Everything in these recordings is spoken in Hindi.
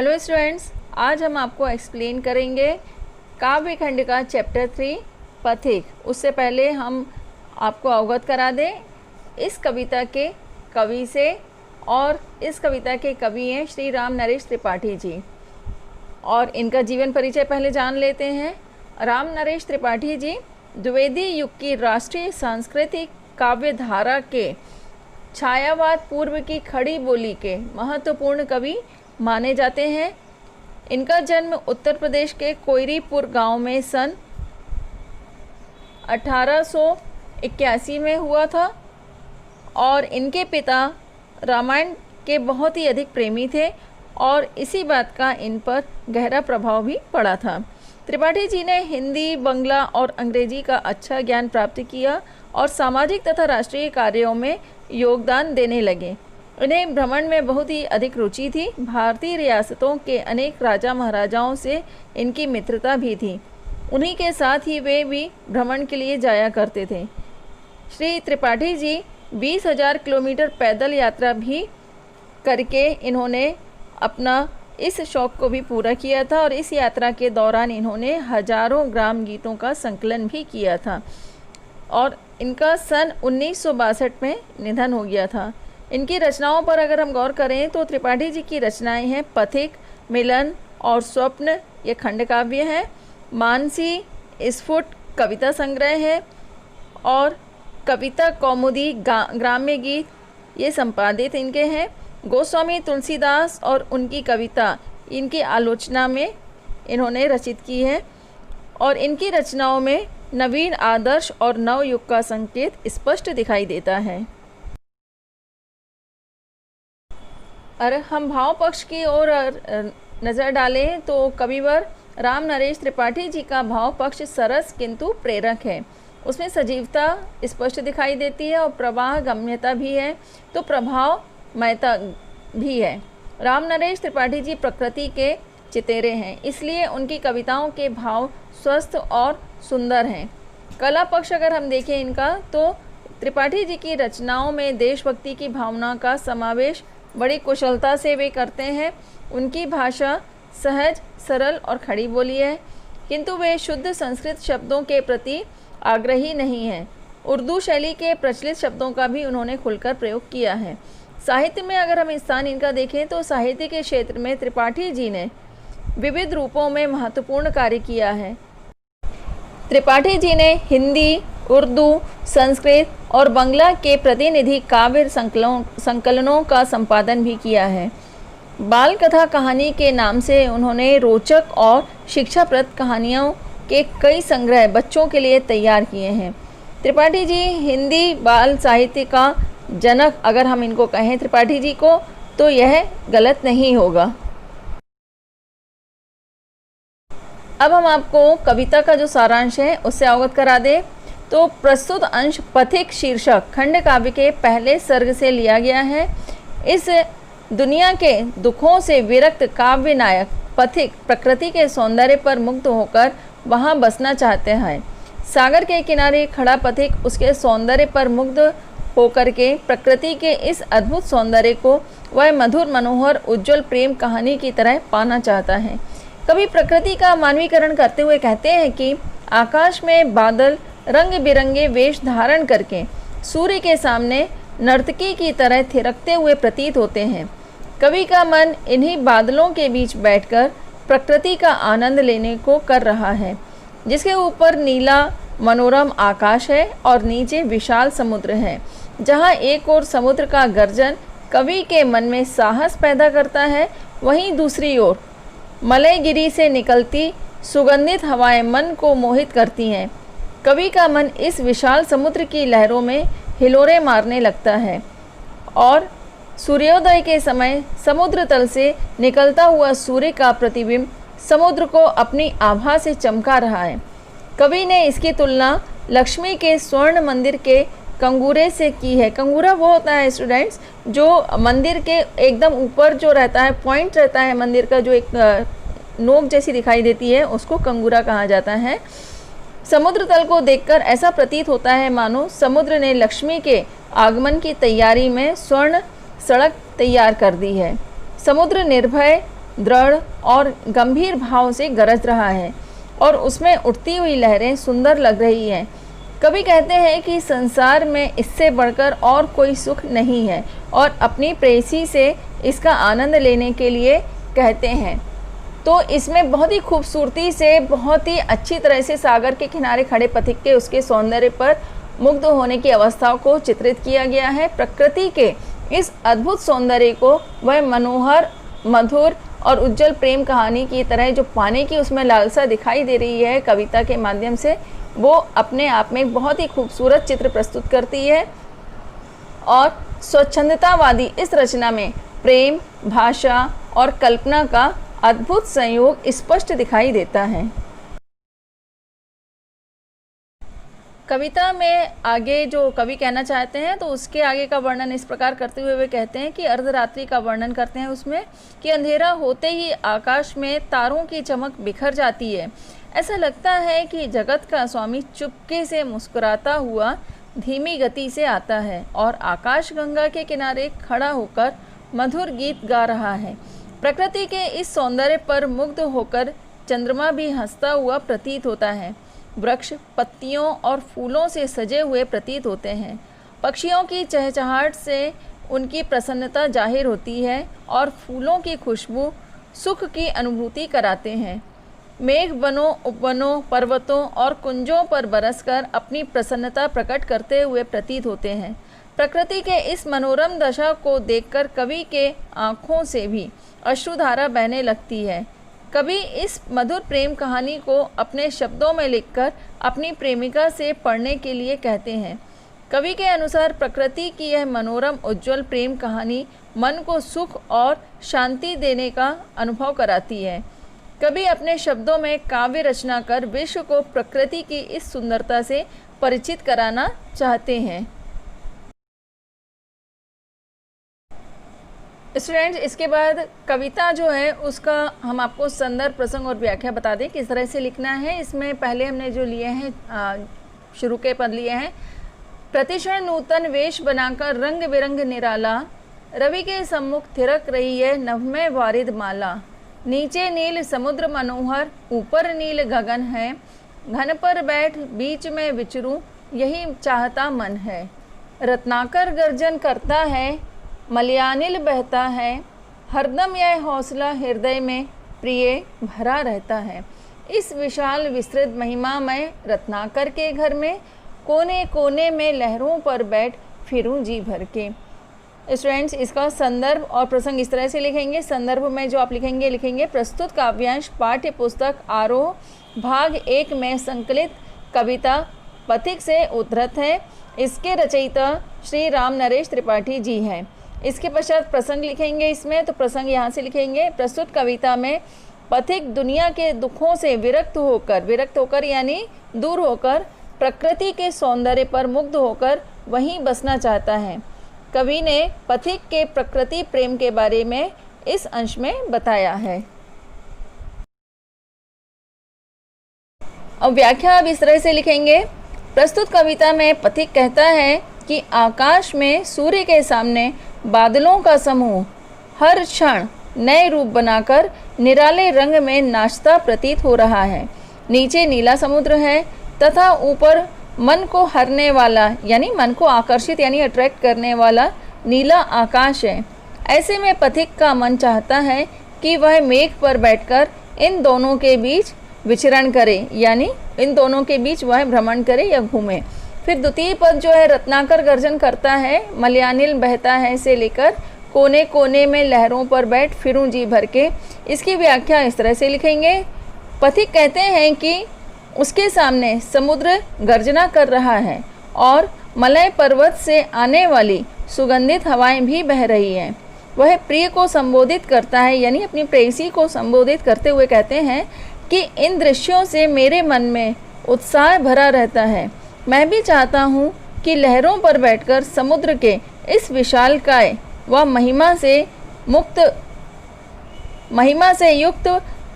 हेलो स्टूडेंट्स, आज हम आपको एक्सप्लेन करेंगे काव्य खंड का चैप्टर 3 पथिक। उससे पहले हम आपको अवगत करा दें इस कविता के कवि से। और इस कविता के कवि हैं श्री राम नरेश त्रिपाठी जी, और इनका जीवन परिचय पहले जान लेते हैं। राम नरेश त्रिपाठी जी द्विवेदी युग की राष्ट्रीय सांस्कृतिक काव्य धारा के छायावाद पूर्व की खड़ी बोली के महत्वपूर्ण कवि माने जाते हैं। इनका जन्म उत्तर प्रदेश के कोयरीपुर गांव में सन 1881 में हुआ था, और इनके पिता रामायण के बहुत ही अधिक प्रेमी थे और इसी बात का इन पर गहरा प्रभाव भी पड़ा था। त्रिपाठी जी ने हिंदी, बंगला और अंग्रेजी का अच्छा ज्ञान प्राप्त किया और सामाजिक तथा राष्ट्रीय कार्यों में योगदान देने लगे। इन्हें भ्रमण में बहुत ही अधिक रुचि थी। भारतीय रियासतों के अनेक राजा महाराजाओं से इनकी मित्रता भी थी। उन्हीं के साथ ही वे भी भ्रमण के लिए जाया करते थे। श्री त्रिपाठी जी 20,000 किलोमीटर पैदल यात्रा भी करके इन्होंने अपना इस शौक़ को भी पूरा किया था, और इस यात्रा के दौरान इन्होंने हजारों ग्राम गीतों का संकलन भी किया था, और इनका सन 1962 में निधन हो गया था। इनकी रचनाओं पर अगर हम गौर करें तो त्रिपाठी जी की रचनाएं हैं पथिक, मिलन और स्वप्न, ये खंड काव्य हैं। मानसी, स्फुट कविता संग्रह है, और कविता कौमुदी, ग्राम्य गीत, ये संपादित इनके हैं। गोस्वामी तुलसीदास और उनकी कविता इनकी आलोचना में इन्होंने रचित की है, और इनकी रचनाओं में नवीन आदर्श और नवयुग का संकेत स्पष्ट दिखाई देता है। और हम भाव पक्ष की ओर नज़र डालें तो कविवर राम नरेश त्रिपाठी जी का भाव पक्ष सरस किंतु प्रेरक है। उसमें सजीवता स्पष्ट दिखाई देती है और प्रवाह गम्यता भी है, तो प्रभावमयता भी है। राम नरेश त्रिपाठी जी प्रकृति के चितेरे हैं, इसलिए उनकी कविताओं के भाव स्वस्थ और सुंदर हैं। कला पक्ष अगर हम देखें इनका, तो त्रिपाठी जी की रचनाओं में देशभक्ति की भावना का समावेश बड़ी कुशलता से वे करते हैं। उनकी भाषा सहज, सरल और खड़ी बोली है, किंतु वे शुद्ध संस्कृत शब्दों के प्रति आग्रही नहीं हैं। उर्दू शैली के प्रचलित शब्दों का भी उन्होंने खुलकर प्रयोग किया है। साहित्य में अगर हम स्थान इनका देखें तो साहित्य के क्षेत्र में त्रिपाठी जी ने विविध रूपों में महत्वपूर्ण कार्य किया है। त्रिपाठी जी ने हिंदी, उर्दू, संस्कृत और बंगला के प्रतिनिधि काव्य संकलनों का संपादन भी किया है। बाल कथा कहानी के नाम से उन्होंने रोचक और शिक्षाप्रद कहानियों के कई संग्रह बच्चों के लिए तैयार किए हैं। त्रिपाठी जी हिंदी बाल साहित्य का जनक अगर हम इनको कहें त्रिपाठी जी को, तो यह गलत नहीं होगा। अब हम आपको कविता का जो सारांश है उससे अवगत करा दें, तो प्रस्तुत अंश पथिक शीर्षक खंड काव्य के पहले सर्ग से लिया गया है। इस दुनिया के दुखों से विरक्त काव्य नायक पथिक प्रकृति के सौंदर्य पर मुग्ध होकर वहां बसना चाहते हैं। सागर के किनारे खड़ा पथिक उसके सौंदर्य पर मुग्ध होकर के प्रकृति के इस अद्भुत सौंदर्य को वह मधुर, मनोहर, उज्जवल प्रेम कहानी की तरह पाना चाहता है। कवि प्रकृति का मानवीकरण करते हुए कहते हैं कि आकाश में बादल रंग बिरंगे वेश धारण करके सूर्य के सामने नर्तकी की तरह थिरकते हुए प्रतीत होते हैं। कवि का मन इन्हीं बादलों के बीच बैठकर प्रकृति का आनंद लेने को कर रहा है, जिसके ऊपर नीला मनोरम आकाश है और नीचे विशाल समुद्र है, जहाँ एक ओर समुद्र का गर्जन कवि के मन में साहस पैदा करता है, वहीं दूसरी ओर मलयगिरी से निकलती सुगंधित हवाएं मन को मोहित करती हैं। कवि का मन इस विशाल समुद्र की लहरों में हिलोरे मारने लगता है, और सूर्योदय के समय समुद्र तल से निकलता हुआ सूर्य का प्रतिबिंब समुद्र को अपनी आभा से चमका रहा है। कवि ने इसकी तुलना लक्ष्मी के स्वर्ण मंदिर के कंगूरे से की है। कंगूरा वो होता है स्टूडेंट्स, जो मंदिर के एकदम ऊपर जो रहता है, पॉइंट रहता है मंदिर का, जो एक नोक जैसी दिखाई देती है, उसको कंगूरा कहा जाता है। समुद्र तल को देखकर ऐसा प्रतीत होता है मानो समुद्र ने लक्ष्मी के आगमन की तैयारी में स्वर्ण सड़क तैयार कर दी है। समुद्र निर्भय दृढ़ और गंभीर भाव से गरज रहा है और उसमें उठती हुई लहरें सुंदर लग रही हैं। कवि कहते हैं कि संसार में इससे बढ़कर और कोई सुख नहीं है और अपनी प्रेयसी से इसका आनंद लेने के लिए कहते हैं। तो इसमें बहुत ही खूबसूरती से, बहुत ही अच्छी तरह से सागर के किनारे खड़े पथिक के उसके सौंदर्य पर मुग्ध होने की अवस्था को चित्रित किया गया है। प्रकृति के इस अद्भुत सौंदर्य को वह मनोहर, मधुर और उज्जवल प्रेम कहानी की तरह जो पाने की उसमें लालसा दिखाई दे रही है कविता के माध्यम से, वो अपने आप में एक बहुत ही खूबसूरत चित्र प्रस्तुत करती है। और स्वच्छंदतावादी इस रचना में प्रेम, भाषा और कल्पना का अद्भुत संयोग स्पष्ट दिखाई देता है। कविता में आगे जो कवि कहना चाहते हैं तो उसके आगे का वर्णन इस प्रकार करते हुए वे कहते हैं कि अर्धरात्रि का वर्णन करते हैं उसमें कि अंधेरा होते ही आकाश में तारों की चमक बिखर जाती है। ऐसा लगता है कि जगत का स्वामी चुपके से मुस्कुराता हुआ धीमी गति से आता है और आकाश गंगा के किनारे खड़ा होकर मधुर गीत गा रहा है। प्रकृति के इस सौंदर्य पर मुग्ध होकर चंद्रमा भी हंसता हुआ प्रतीत होता है। वृक्ष पत्तियों और फूलों से सजे हुए प्रतीत होते हैं। पक्षियों की चहचहाहट से उनकी प्रसन्नता जाहिर होती है और फूलों की खुशबू सुख की अनुभूति कराते हैं। मेघ वनों, उपवनों, पर्वतों और कुंजों पर बरसकर अपनी प्रसन्नता प्रकट करते हुए प्रतीत होते हैं। प्रकृति के इस मनोरम दशा को देखकर कवि के आँखों से भी अश्रुधारा बहने लगती है। कवि इस मधुर प्रेम कहानी को अपने शब्दों में लिखकर अपनी प्रेमिका से पढ़ने के लिए कहते हैं। कवि के अनुसार प्रकृति की यह मनोरम उज्जवल प्रेम कहानी मन को सुख और शांति देने का अनुभव कराती है। कवि अपने शब्दों में काव्य रचना कर विश्व को प्रकृति की इस सुंदरता से परिचित कराना चाहते हैं। स्टूडेंट्स, इसके बाद कविता जो है उसका हम आपको संदर्भ, प्रसंग और व्याख्या बता दें किस तरह से लिखना है। इसमें पहले हमने जो लिए हैं शुरू के पद लिए हैं। प्रतिक्षण नूतन वेश बनाकर रंग बिरंग निराला, रवि के सम्मुख थिरक रही है नभमय वारिद माला। नीचे नील समुद्र मनोहर, ऊपर नील गगन है, घन पर बैठ बीच में विचरूं यही चाहता मन है। रत्नाकर गर्जन करता है, मलयानिल बहता है, हरदम यह हौसला हृदय में प्रिय भरा रहता है। इस विशाल विस्तृत महिमामय रत्नाकर के घर में कोने कोने में लहरों पर बैठ फिरूं जी भर के। स्टूडेंट्स, इसका संदर्भ और प्रसंग इस तरह से लिखेंगे। संदर्भ में जो आप लिखेंगे प्रस्तुत काव्यांश पाठ्य पुस्तक आरोह भाग 1 में संकलित कविता पथिक से उद्धृत है। इसके रचयिता श्री राम नरेश त्रिपाठी जी हैं। इसके पश्चात प्रसंग लिखेंगे इसमें, तो प्रसंग यहाँ से लिखेंगे। प्रस्तुत कविता में पथिक दुनिया के दुखों से विरक्त होकर यानी दूर होकर प्रकृति के सौंदर्य पर मुग्ध होकर वहीं बसना चाहता है। कवि ने पथिक के प्रकृति प्रेम के बारे में इस अंश में बताया है। अब व्याख्या अब इस तरह से लिखेंगे। प्रस्तुत कविता में पथिक कहता है कि आकाश में सूर्य के सामने बादलों का समूह हर क्षण नए रूप बनाकर निराले रंग में नाचता प्रतीत हो रहा है। नीचे नीला समुद्र है तथा ऊपर मन को हरने वाला यानी मन को आकर्षित यानी अट्रैक्ट करने वाला नीला आकाश है। ऐसे में पथिक का मन चाहता है कि वह मेघ पर बैठकर इन दोनों के बीच विचरण करे यानी इन दोनों के बीच वह भ्रमण करे या घूमे। फिर द्वितीय पद जो है रत्नाकर गर्जन करता है, मलयानिल बहता है से लेकर कोने कोने में लहरों पर बैठ फिरूं जी भर के। इसकी व्याख्या इस तरह से लिखेंगे। पथिक कहते हैं कि उसके सामने समुद्र गर्जना कर रहा है और मलय पर्वत से आने वाली सुगंधित हवाएं भी बह रही हैं। वह प्रिय को संबोधित करता है यानी अपनी प्रेयसी को संबोधित करते हुए कहते हैं कि इन दृश्यों से मेरे मन में उत्साह भरा रहता है। मैं भी चाहता हूँ कि लहरों पर बैठकर समुद्र के इस विशालकाय व महिमा से युक्त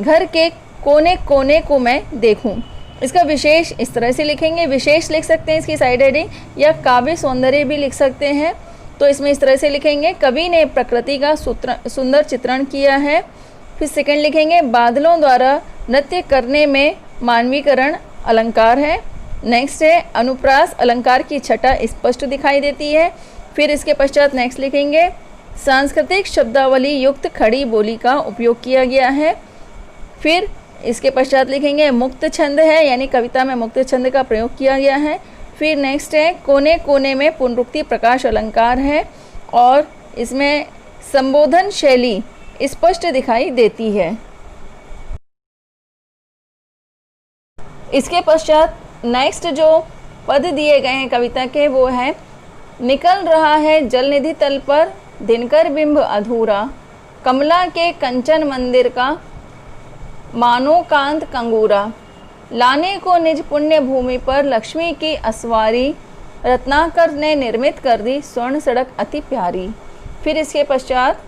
घर के कोने कोने को मैं देखूं। इसका विशेष इस तरह से लिखेंगे। विशेष लिख सकते हैं इसकी साइड हेडिंग, या काव्य सौंदर्य भी लिख सकते हैं। तो इसमें इस तरह से लिखेंगे। कवि ने प्रकृति का सुंदर चित्रण किया है। फिर सेकंड लिखेंगे बादलों द्वारा नृत्य करने में मानवीकरण अलंकार है। नेक्स्ट है अनुप्रास अलंकार की छटा स्पष्ट दिखाई देती है। फिर इसके पश्चात नेक्स्ट लिखेंगे सांस्कृतिक शब्दावली युक्त खड़ी बोली का उपयोग किया गया है। फिर इसके पश्चात लिखेंगे मुक्त छंद है, यानी कविता में मुक्त छंद का प्रयोग किया गया है। फिर नेक्स्ट है कोने कोने में पुनरुक्ति प्रकाश अलंकार है और इसमें संबोधन शैली स्पष्ट दिखाई देती है। इसके पश्चात नेक्स्ट जो पद दिए गए हैं कविता के वो है निकल रहा है जलनिधि तल पर दिनकर बिंब अधूरा, कमला के कंचन मंदिर का मानो कांत कंगूरा, लाने को निज पुण्य भूमि पर लक्ष्मी की असवारी, रत्नाकर ने निर्मित कर दी स्वर्ण सड़क अति प्यारी। फिर इसके पश्चात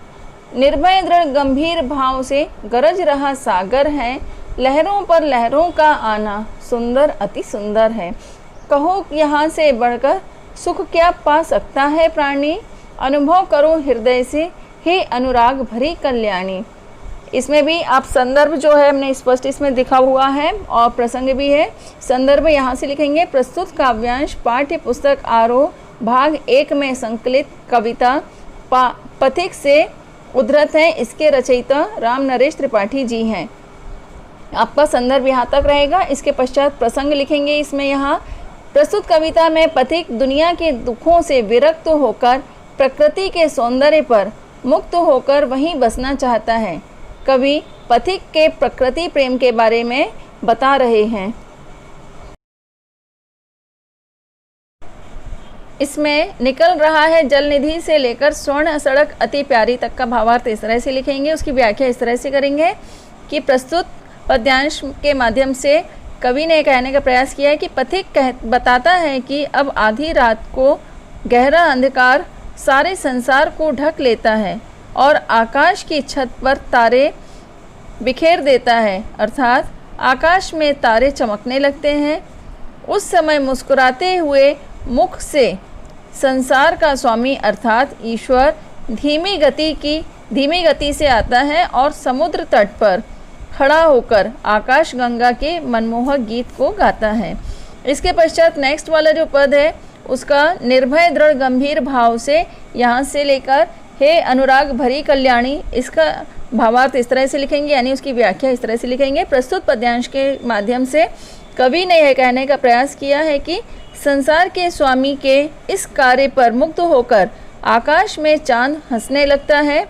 निर्भय दृढ़ गंभीर भाव से गरज रहा सागर है, लहरों पर लहरों का आना सुंदर अति सुंदर है, कहो यहाँ से बढ़कर सुख क्या पा सकता है प्राणी, अनुभव करो हृदय से हे अनुराग भरी कल्याणी। इसमें भी आप संदर्भ जो है हमने स्पष्ट इसमें लिखा हुआ है और प्रसंग भी है। संदर्भ यहाँ से लिखेंगे प्रस्तुत काव्यांश पाठ्य पुस्तक आरोह भाग 1 में संकलित कविता पथिक से उद्धृत है। इसके रचयिता राम नरेश त्रिपाठी जी हैं। आपका संदर्भ यहाँ तक रहेगा। इसके पश्चात प्रसंग लिखेंगे। इसमें यहाँ प्रस्तुत कविता में पथिक दुनिया के दुखों से विरक्त होकर प्रकृति के सौंदर्य पर मुक्त होकर वहीं बसना चाहता है। कवि पथिक के प्रकृति प्रेम के बारे में बता रहे हैं। इसमें निकल रहा है जल निधि से लेकर स्वर्ण सड़क अति प्यारी तक का भावार्थ इस तरह से लिखेंगे। उसकी व्याख्या इस तरह से करेंगे कि प्रस्तुत पद्यांश के माध्यम से कवि ने कहने का प्रयास किया है कि पथिक बताता है कि अब आधी रात को गहरा अंधकार सारे संसार को ढक लेता है और आकाश की छत पर तारे बिखेर देता है, अर्थात आकाश में तारे चमकने लगते हैं। उस समय मुस्कुराते हुए मुख से संसार का स्वामी अर्थात ईश्वर धीमी गति से आता है और समुद्र तट पर खड़ा होकर आकाश गंगा के मनमोहक गीत को गाता है। इसके पश्चात नेक्स्ट वाला जो पद है उसका निर्भय दृढ़ गंभीर भाव से यहाँ से लेकर हे अनुराग भरी कल्याणी, इसका भावार्थ इस तरह से लिखेंगे, यानी उसकी व्याख्या इस तरह से लिखेंगे। प्रस्तुत पद्यांश के माध्यम से कवि ने यह कहने का प्रयास किया है कि संसार के स्वामी के इस कार्य पर मुक्त होकर आकाश में चांद हंसने लगता है।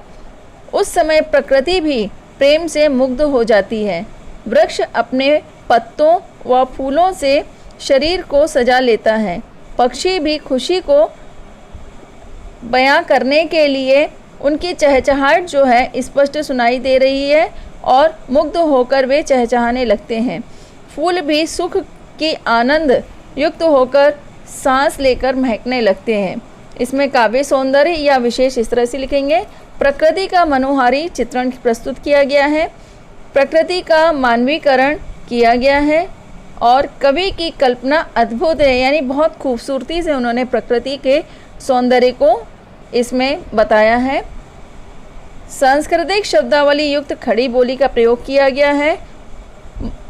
उस समय प्रकृति भी प्रेम से मुग्ध हो जाती है। वृक्ष अपने पत्तों व फूलों से शरीर को सजा लेता है। पक्षी भी खुशी को बयां करने के लिए उनकी चहचहाहट जो है स्पष्ट सुनाई दे रही है और मुग्ध होकर वे चहचहाने लगते हैं। फूल भी सुख की आनंद युक्त होकर सांस लेकर महकने लगते हैं। इसमें काव्य सौंदर्य या विशेष इस तरह से लिखेंगे। प्रकृति का मनोहारी चित्रण प्रस्तुत किया गया है, प्रकृति का मानवीकरण किया गया है और कवि की कल्पना अद्भुत है, यानी बहुत खूबसूरती से उन्होंने प्रकृति के सौंदर्य को इसमें बताया है। सांस्कृतिक शब्दावली युक्त खड़ी बोली का प्रयोग किया गया है।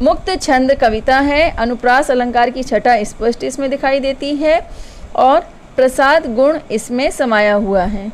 मुक्त छंद कविता है। अनुप्रास अलंकार की छटा स्पष्ट इसमें दिखाई देती है और प्रसाद गुण इसमें समाया हुआ है।